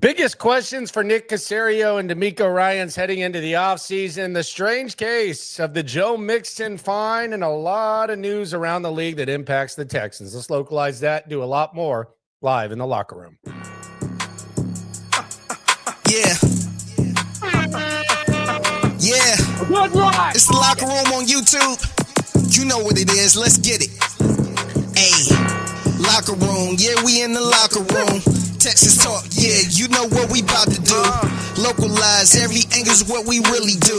Biggest questions for Nick Caserio and DeMeco Ryans heading into the offseason. The strange case of the Joe Mixon fine and a lot of news around the league that impacts the Texans. Let's localize that, do a lot more live in the locker room. Yeah. It's the locker room on YouTube. You know what it is. Let's get it. Hey, locker room. Yeah, we in the locker room. Texas talk, yeah, you know what we about to do. Localize, every angle's what we really do.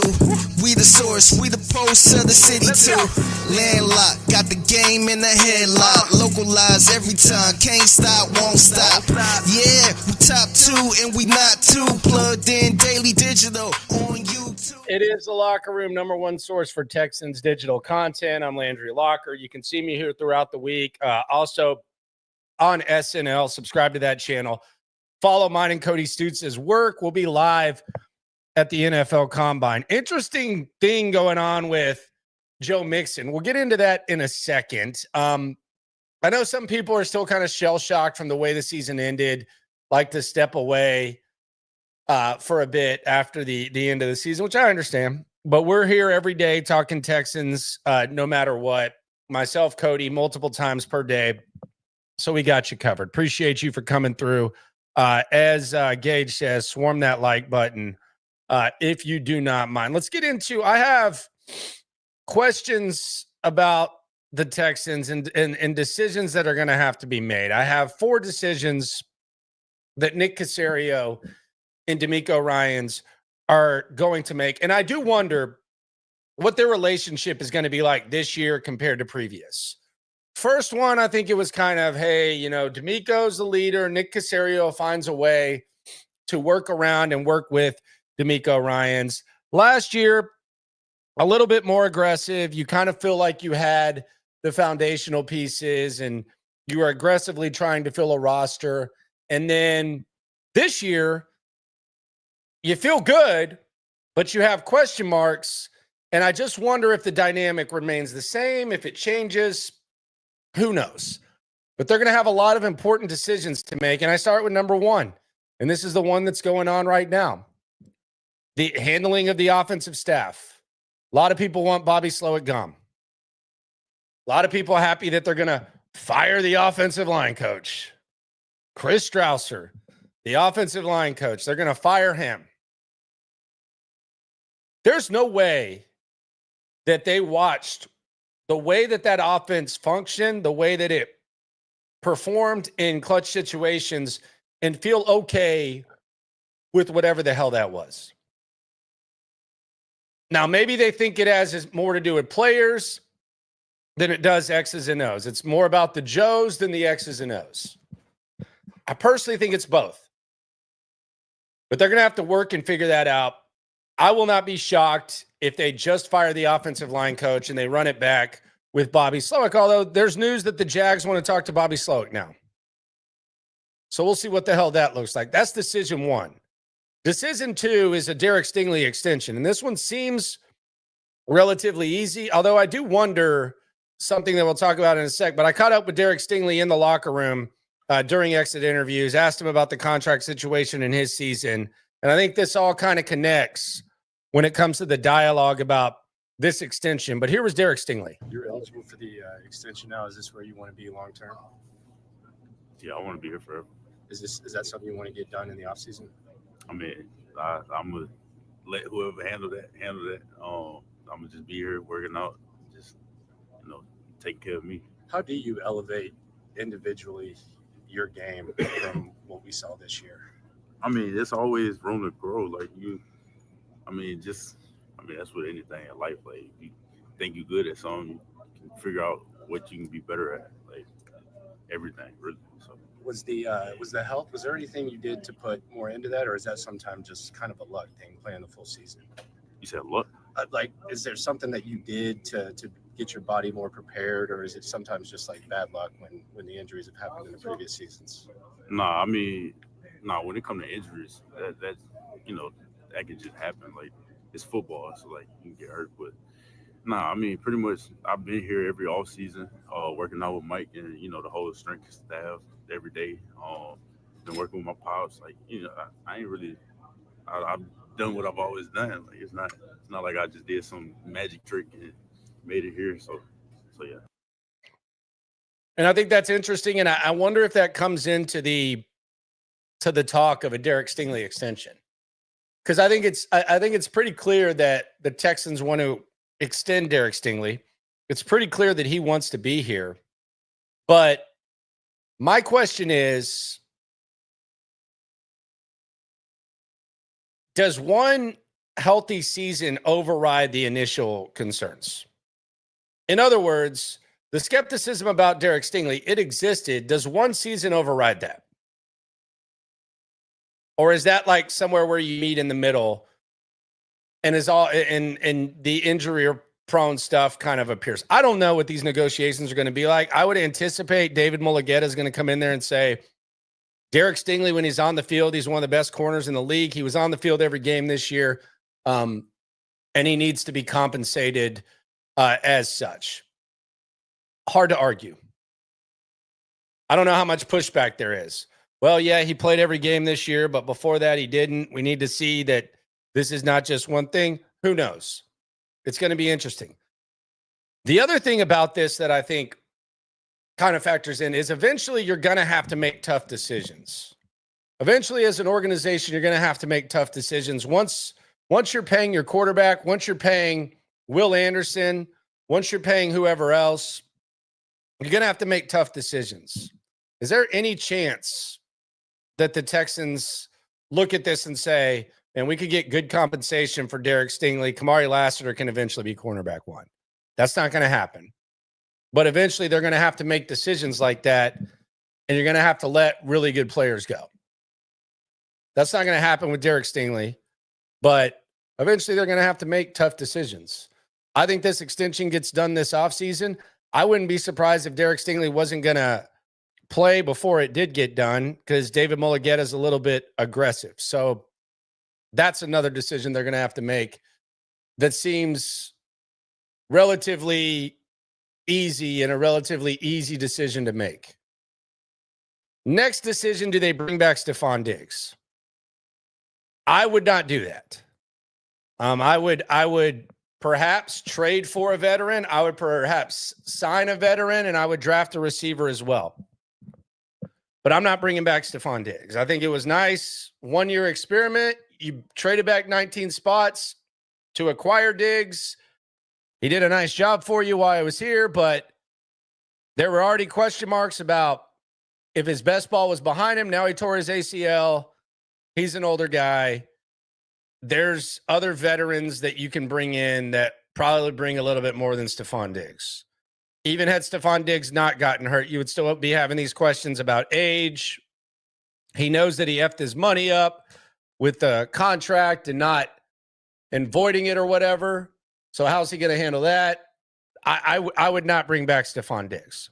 We the source, we the pulse of the city too. Landlocked, got the game in the headlock. Localize every time, can't stop, won't stop. Yeah, we top two and we not too. Plugged in daily digital on YouTube. It is the locker room, number one source for Texans digital content. I'm Landry Locker. You can see me here throughout the week. Also, on SNL, subscribe to that channel. Follow mine and Cody Stoots' work. We'll be live at the NFL Combine. Interesting thing going on with Joe Mixon. We'll get into that in a second. I know some people are still kind of shell-shocked from the way the season ended, like to step away for a bit after the end of the season, which I understand. But we're here every day talking Texans, no matter what. Myself, Cody, multiple times per day. So we got you covered. Appreciate you for coming through. As Gage says, swarm that like button if you do not mind. Let's get into, I have questions about the Texans and decisions that are going to have to be made. I have 4 decisions that Nick Caserio and DeMeco Ryans are going to make. And I do wonder what their relationship is going to be like this year compared to previous. First one, I think it was kind of, hey, you know, DeMeco's the leader. Nick Caserio finds a way to work around and work with DeMeco Ryans. Last year, a little bit more aggressive. You kind of feel like you had the foundational pieces and you were aggressively trying to fill a roster. And then this year, you feel good, but you have question marks. And I just wonder if the dynamic remains the same, if it changes. Who knows? But they're going to have a lot of important decisions to make. And I start with number 1. And this is the one that's going on right now. The handling of the offensive staff. A lot of people want Bobby Slowick gone. A lot of people are happy that they're going to fire the offensive line coach. Chris Strausser, the offensive line coach. They're going to fire him. There's no way that they watched the way that offense functioned, the way that it performed in clutch situations, and feel okay with whatever the hell that was. Now, maybe they think it has more to do with players than it does X's and O's. It's more about the Joes than the X's and O's. I personally think it's both. But they're going to have to work and figure that out. I will not be shocked if they just fire the offensive line coach and they run it back with Bobby Slowick, although there's news that the Jags want to talk to Bobby Slowick now. So we'll see what the hell that looks like. That's decision 1. Decision 2 is a Derrick Stingley extension, and this one seems relatively easy, although I do wonder something that we'll talk about in a sec, but I caught up with Derrick Stingley in the locker room during exit interviews, asked him about the contract situation in his season, and I think this all kind of connects when it comes to the dialogue about this extension. But here was Derrick Stingley. You're eligible for the extension now. Is this where you want to be long term? Yeah, I want to be here forever. Is that something you want to get done in the offseason? I mean, I'm gonna let whoever handle that. I'm gonna just be here working out, just taking care of me. How do you elevate individually your game from what we saw this year? I mean, there's always room to grow. That's with anything in life. Like, if you think you're good at something, you can figure out what you can be better at. Like, everything, really. So, was the health? Was there anything you did to put more into that, or is that sometimes just kind of a luck thing, playing the full season? You said luck? Is there something that you did to get your body more prepared, or is it sometimes just like bad luck when the injuries have happened in the previous seasons? When it comes to injuries, that can just happen. Like, it's football, so like you can get hurt. But pretty much I've been here every off season, working out with Mike and the whole strength staff every day. been working with my pops. Like, I ain't really. I've done what I've always done. Like, it's not like I just did some magic trick and made it here. So yeah. And I think that's interesting. And I wonder if that comes into the talk of a Derrick Stingley extension. Because I think it's pretty clear that the Texans want to extend Derrick Stingley. It's pretty clear that he wants to be here. But my question is, does one healthy season override the initial concerns? In other words, the skepticism about Derrick Stingley, it existed. Does one season override that? Or is that like somewhere where you meet in the middle and is all and the injury or prone stuff kind of appears? I don't know what these negotiations are going to be like. I would anticipate David Mulligetta is going to come in there and say, Derrick Stingley, when he's on the field, he's one of the best corners in the league. He was on the field every game this year, and he needs to be compensated as such. Hard to argue. I don't know how much pushback there is. Well, yeah, he played every game this year, but before that he didn't. We need to see that this is not just one thing. Who knows? It's going to be interesting. The other thing about this that I think kind of factors in is eventually you're going to have to make tough decisions. Eventually, as an organization, you're going to have to make tough decisions. Once you're paying your quarterback, once you're paying Will Anderson, once you're paying whoever else, you're going to have to make tough decisions. Is there any chance that the Texans look at this and say, and we could get good compensation for Derrick Stingley, Kamari Lassiter can eventually be cornerback one? That's not going to happen. But eventually they're going to have to make decisions like that, and you're going to have to let really good players go. That's not going to happen with Derrick Stingley, but eventually they're going to have to make tough decisions. I think this extension gets done this offseason. I wouldn't be surprised if Derrick Stingley wasn't going to play before it did get done because David Mulligetta is a little bit aggressive. So that's another decision they're going to have to make that seems relatively easy and a relatively easy decision to make. Next decision, do they bring back Stefan Diggs? I would not do that. I would perhaps trade for a veteran. I would perhaps sign a veteran, and I would draft a receiver as well. But I'm not bringing back Stefan Diggs. I think it was nice. 1-year experiment. You traded back 19 spots to acquire Diggs. He did a nice job for you while I was here, but there were already question marks about if his best ball was behind him. Now he tore his ACL. He's an older guy. There's other veterans that you can bring in that probably bring a little bit more than Stefan Diggs. Even had Stefan Diggs not gotten hurt, you would still be having these questions about age. He knows that he effed his money up with the contract and voiding it or whatever. So how's he going to handle that? I would not bring back Stefan Diggs.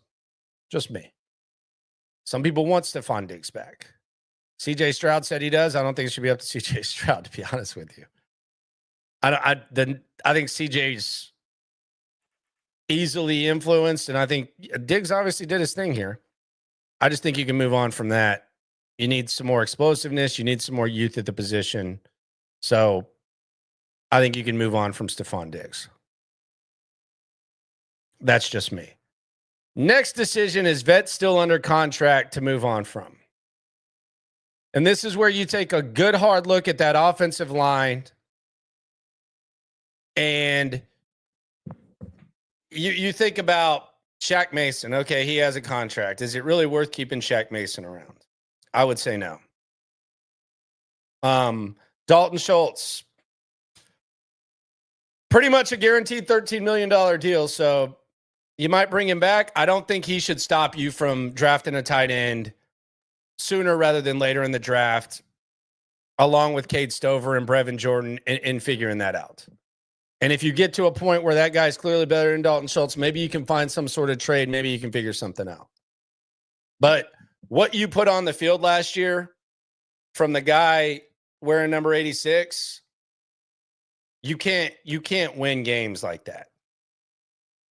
Just me. Some people want Stefan Diggs back. CJ Stroud said he does. I don't think it should be up to CJ Stroud, to be honest with you. I think CJ's easily influenced, and I think Diggs obviously did his thing here. I just think you can move on from that. You need some more explosiveness. You need some more youth at the position. So I think you can move on from Stefan Diggs. That's just me. Next decision is vet still under contract to move on from. And this is where you take a good hard look at that offensive line and you think about Shaq Mason. Okay, he has a contract. Is it really worth keeping Shaq Mason around? I would say no. Dalton Schultz, pretty much a guaranteed $13 million deal. So you might bring him back. I don't think he should stop you from drafting a tight end sooner rather than later in the draft, along with Cade Stover and Brevin Jordan and figuring that out. And if you get to a point where that guy's clearly better than Dalton Schultz, maybe you can find some sort of trade. Maybe you can figure something out. But what you put on the field last year from the guy wearing number 86, you can't win games like that.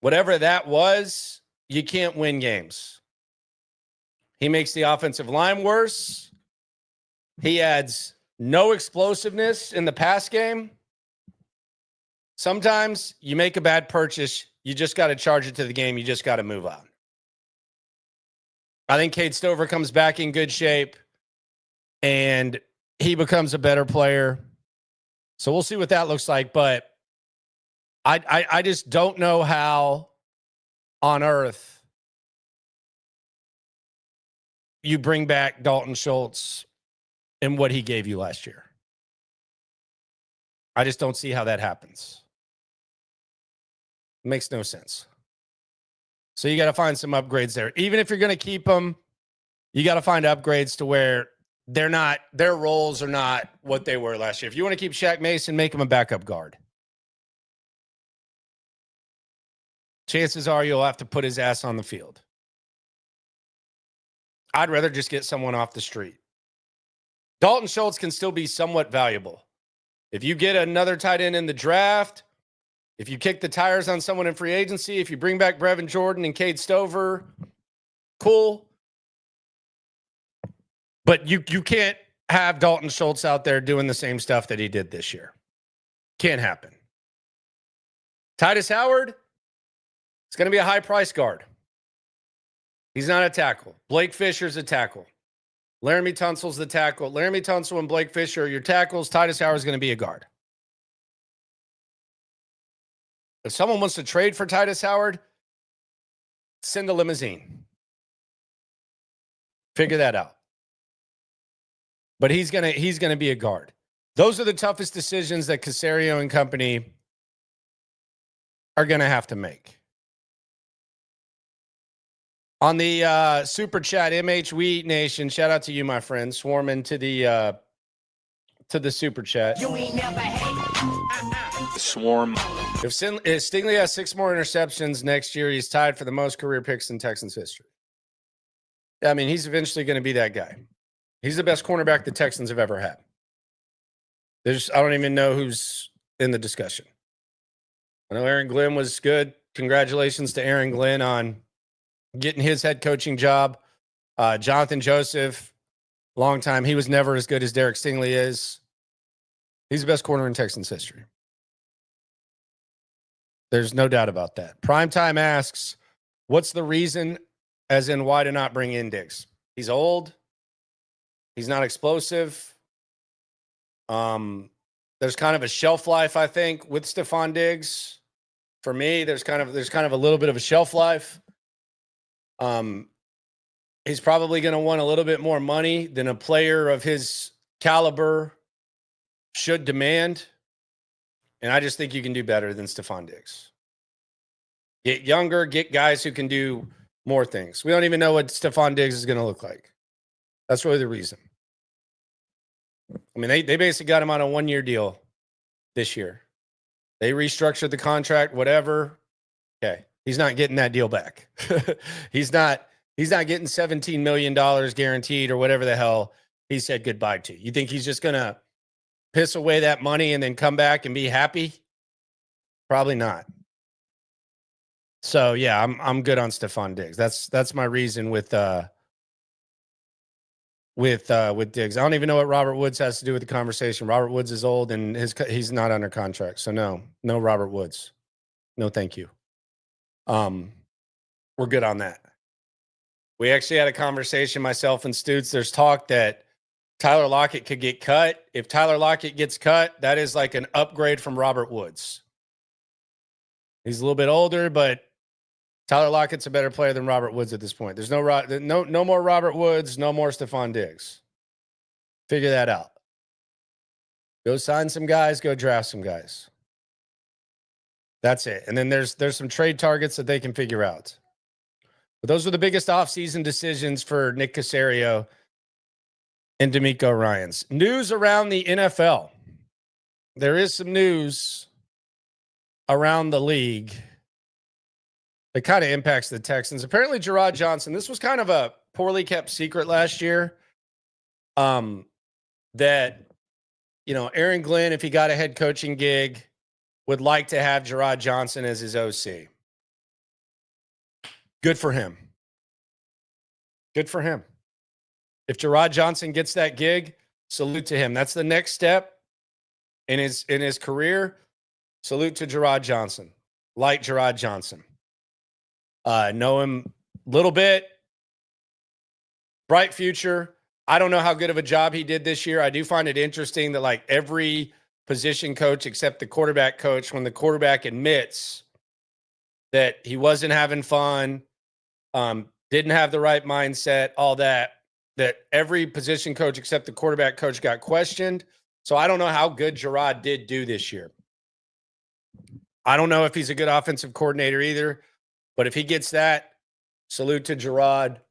Whatever that was, you can't win games. He makes the offensive line worse. He adds no explosiveness in the pass game. Sometimes you make a bad purchase. You just got to charge it to the game. You just got to move on. I think Cade Stover comes back in good shape and he becomes a better player. So we'll see what that looks like. But I just don't know how on earth you bring back Dalton Schultz and what he gave you last year. I just don't see how that happens. It makes no sense. So you got to find some upgrades there. Even if you're going to keep them, you got to find upgrades to where their roles are not what they were last year. If you want to keep Shaq Mason, make him a backup guard. Chances are you'll have to put his ass on the field. I'd rather just get someone off the street. Dalton Schultz can still be somewhat valuable. If you get another tight end in the draft, if you kick the tires on someone in free agency, if you bring back Brevin Jordan and Cade Stover, cool. But you can't have Dalton Schultz out there doing the same stuff that he did this year. Can't happen. Titus Howard, it's going to be a high-price guard. He's not a tackle. Blake Fisher's a tackle. Laramie Tunsil's the tackle. Laramie Tunsil and Blake Fisher are your tackles. Titus Howard's going to be a guard. If someone wants to trade for Titus Howard, send a limousine. Figure that out. But he's gonna be a guard. Those are the toughest decisions that Caserio and company are gonna have to make. On the super chat, MH We Eat Nation, shout out to you, my friend, swarming to the super chat. You ain't never hate. Swarm. If Stingley has 6 more interceptions next year, he's tied for the most career picks in Texans history. I mean, he's eventually going to be that guy. He's the best cornerback the Texans have ever had. I don't even know who's in the discussion. I know Aaron Glenn was good. Congratulations to Aaron Glenn on getting his head coaching job. Jonathan Joseph, long time. He was never as good as Derrick Stingley is. He's the best corner in Texans history. There's no doubt about that. Primetime asks, what's the reason, as in why to not bring in Diggs? He's old. He's not explosive. There's kind of a shelf life, I think, with Stefan Diggs. For me, there's kind of a little bit of a shelf life. He's probably going to want a little bit more money than a player of his caliber should demand. And I just think you can do better than Stefan Diggs. Get younger, get guys who can do more things. We don't even know what Stefan Diggs is going to look like. That's really the reason. I mean, they basically got him on a 1-year deal this year. They restructured the contract, whatever. Okay. He's not getting that deal back. He's not getting $17 million guaranteed or whatever the hell he said goodbye to. You think he's just going to piss away that money and then come back and be happy? Probably not. So yeah, I'm good on Stefan Diggs. That's my reason with Diggs. I don't even know what Robert Woods has to do with the conversation. Robert Woods is old and he's not under contract. So no Robert Woods. No, thank you. We're good on that. We actually had a conversation, myself and Stutes. There's talk that Tyler Lockett could get cut. If Tyler Lockett gets cut, that is like an upgrade from Robert Woods. He's a little bit older, but Tyler Lockett's a better player than Robert Woods at this point. There's no more Robert Woods, no more Stefan Diggs. Figure that out. Go sign some guys, go draft some guys. That's it. And then there's some trade targets that they can figure out. But those are the biggest offseason decisions for Nick Caserio and DeMeco Ryans. News around the NFL. There is some news around the league that kind of impacts the Texans. Apparently, Gerber Johnson, this was kind of a poorly kept secret last year. That, Aaron Glenn, if he got a head coaching gig, would like to have Gerber Johnson as his OC. Good for him. Good for him. If Gerber Johnson gets that gig, salute to him. That's the next step in his career. Salute to Gerard Johnson. Like Gerard Johnson. Know him a little bit. Bright future. I don't know how good of a job he did this year. I do find it interesting that like every position coach except the quarterback coach, when the quarterback admits that he wasn't having fun, didn't have the right mindset, all that every position coach except the quarterback coach got questioned. So I don't know how good Gerard did do this year. I don't know if he's a good offensive coordinator either, but if he gets that, salute to Gerard.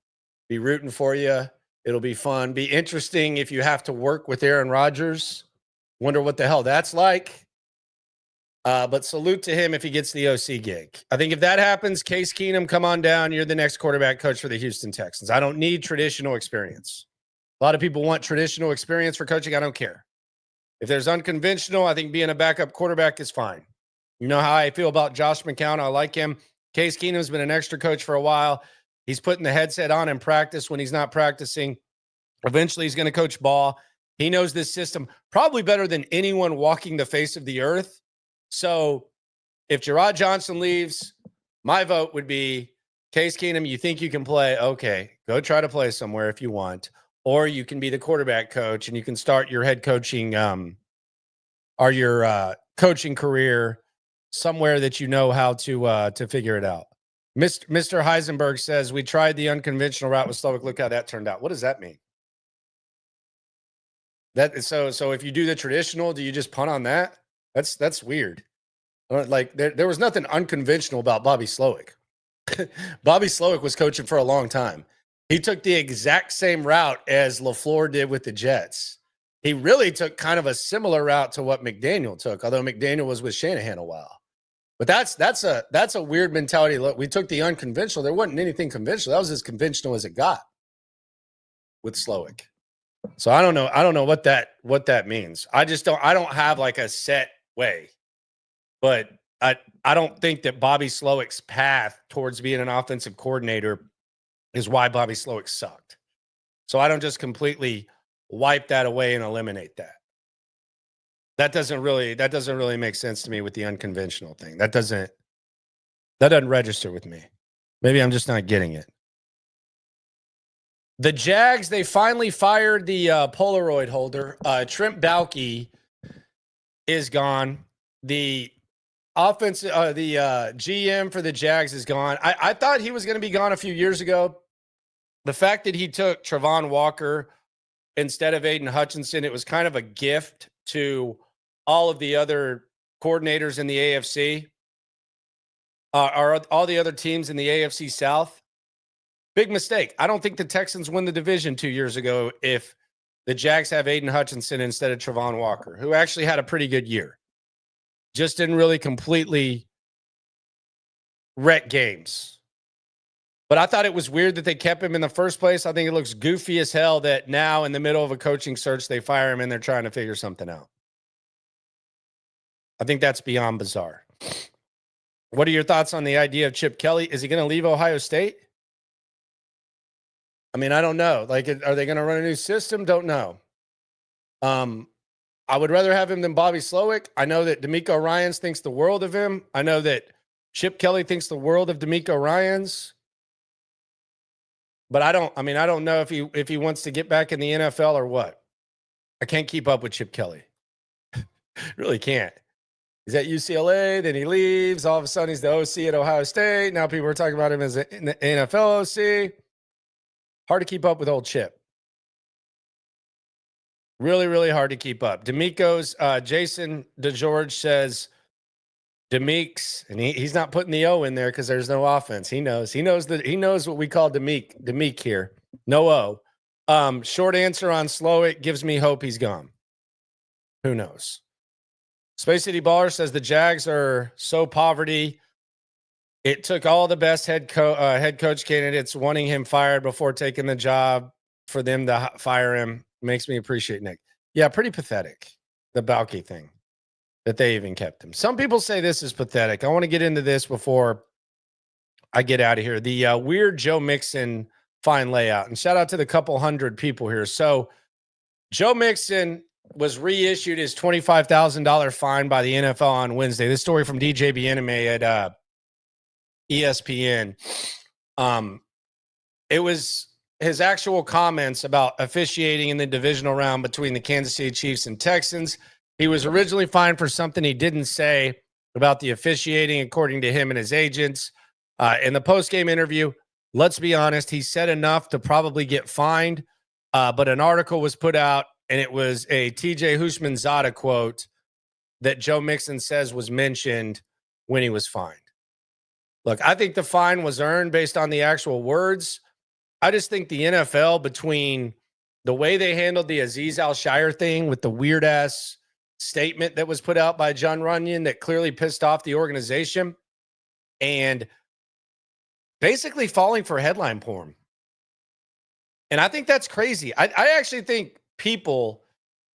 Be rooting for you. It'll be fun. Be interesting if you have to work with Aaron Rodgers. Wonder what the hell that's like. But salute to him if he gets the OC gig. I think if that happens, Case Keenum, come on down. You're the next quarterback coach for the Houston Texans. I don't need traditional experience. A lot of people want traditional experience for coaching. I don't care. If there's unconventional, I think being a backup quarterback is fine. You know how I feel about Josh McCown. I like him. Case Keenum's been an extra coach for a while. He's putting the headset on in practice when he's not practicing. Eventually, he's going to coach ball. He knows this system probably better than anyone walking the face of the earth. So if Gerard Johnson leaves, my vote would be Case Keenum. You think you can play? Okay, go try to play somewhere if you want. Or you can be the quarterback coach and you can start your head coaching or your coaching career somewhere that you know how to figure it out. Mr. Heisenberg says, we tried the unconventional route with Slowick. Look how that turned out. What does that mean? So if you do the traditional, do you just punt on that? That's weird. Like there was nothing unconventional about Bobby Slowick. Bobby Slowick was coaching for a long time. He took the exact same route as LaFleur did with the Jets. He really took kind of a similar route to what McDaniel took, although McDaniel was with Shanahan a while. But that's a weird mentality. Look, we took the unconventional. There wasn't anything conventional. That was as conventional as it got with Slowick. So I don't know what that means. I don't have like a set way. But I don't think that Bobby Slowick's path towards being an offensive coordinator is why Bobby Slowick sucked. So I don't just completely wipe that away and eliminate that. That doesn't really make sense to me with the unconventional thing. That doesn't register with me. Maybe I'm just not getting it. The Jags, they finally fired the Polaroid holder. Trent Baalke is gone. The GM for the Jags is gone. I thought he was going to be gone a few years ago. The fact that he took Travon Walker instead of Aiden Hutchinson, it was kind of a gift to all of the other coordinators in the AFC, or all the other teams in the AFC South. Big mistake. I don't think the Texans win the division 2 years ago if the Jags have Aiden Hutchinson instead of Travon Walker, who actually had a pretty good year. Just didn't really completely wreck games. But I thought it was weird that they kept him in the first place. I think it looks goofy as hell that now in the middle of a coaching search, they fire him and they're trying to figure something out. I think that's beyond bizarre. What are your thoughts on the idea of Chip Kelly? Is he going to leave Ohio State? I mean, I don't know. Like, are they going to run a new system? Don't know. I would rather have him than Bobby Slowick. I know that DeMeco Ryans thinks the world of him. I know that Chip Kelly thinks the world of DeMeco Ryans. But I don't know if he wants to get back in the NFL or what. I can't keep up with Chip Kelly. Really can't. He's at UCLA, then he leaves. All of a sudden, he's the OC at Ohio State. Now people are talking about him as an NFL OC. Hard to keep up with old Chip. Really, really hard to keep up. DeMeco's Jason DeGeorge says DeMeeks, and he's not putting the O in there because there's no offense. He knows what we call Demeek here. No O. Short answer on Slowick gives me hope he's gone. Who knows? Space City Baller says the Jags are so poverty. It took all the best head coach candidates wanting him fired before taking the job for them to fire him. Makes me appreciate Nick. Yeah, pretty pathetic, the Baalke thing, that they even kept him. Some people say this is pathetic. I want to get into this before I get out of here. The weird Joe Mixon fine layout. And shout out to the couple hundred people here. So Joe Mixon was reissued his $25,000 fine by the NFL on Wednesday. This story from DJ Bieneme at ESPN. It was his actual comments about officiating in the divisional round between the Kansas City Chiefs and Texans. He was originally fined for something he didn't say about the officiating, according to him and his agents. In the post-game interview, let's be honest, he said enough to probably get fined, but an article was put out, and it was a TJ Hushmanzada quote that Joe Mixon says was mentioned when he was fined. Look, I think the fine was earned based on the actual words. I just think the NFL, between the way they handled the Azeez Al-Shire thing with the weird-ass statement that was put out by John Runyon that clearly pissed off the organization, and basically falling for headline porn. And I think that's crazy. I actually think people,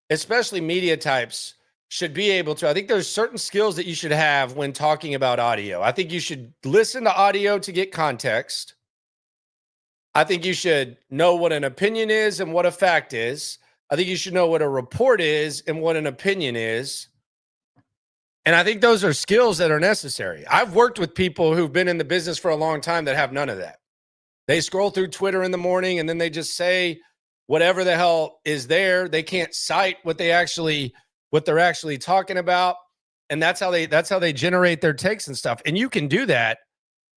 especially media types, should be able to. I think there's certain skills that you should have when talking about audio. I think you should listen to audio to get context. I think you should know what an opinion is and what a fact is. I think you should know what a report is and what an opinion is. And I think those are skills that are necessary. I've worked with people who've been in the business for a long time that have none of that. They scroll through Twitter in the morning and then they just say whatever the hell is there. They can't cite what they're actually talking about. And that's how they generate their takes and stuff. And you can do that.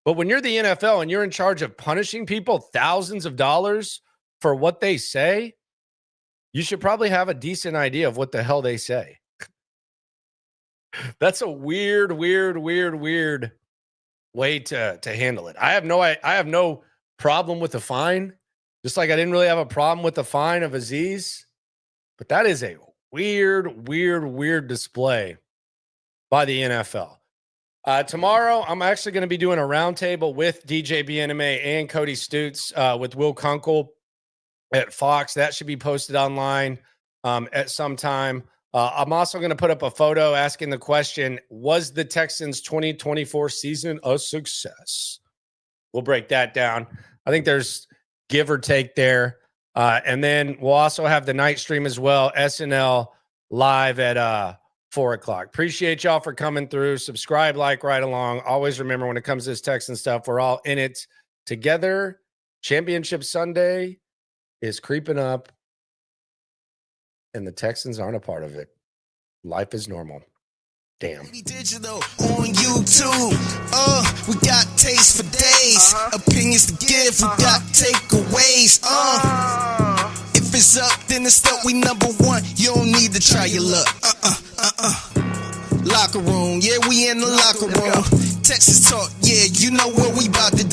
But when you're the NFL and you're in charge of punishing people thousands of dollars for what they say, you should probably have a decent idea of what the hell they say. That's a weird way to handle it. I have no problem with the fine, just like I didn't really have a problem with the fine of Azeez. But that is a weird display by the NFL. Tomorrow, I'm actually going to be doing a roundtable with DJ Bieneme and Cody Stutes with Will Kunkel at Fox. That should be posted online at some time. I'm also going to put up a photo asking the question, was the Texans 2024 season a success? We'll break that down. I think there's give or take there. And then we'll also have the night stream as well, SNL live at 4 o'clock. Appreciate y'all for coming through. Subscribe, like, right along. Always remember, when it comes to this Texan stuff, we're all in it together. Championship Sunday is creeping up, and the Texans aren't a part of it. Life is normal. Damn. Digital on YouTube. We got taste for days. Opinions to give. We got takeaways. If it's up, then it's up. We number one. You don't need to try your luck. Locker room. Yeah, we in the locker room. Texas talk. Yeah, you know what we about to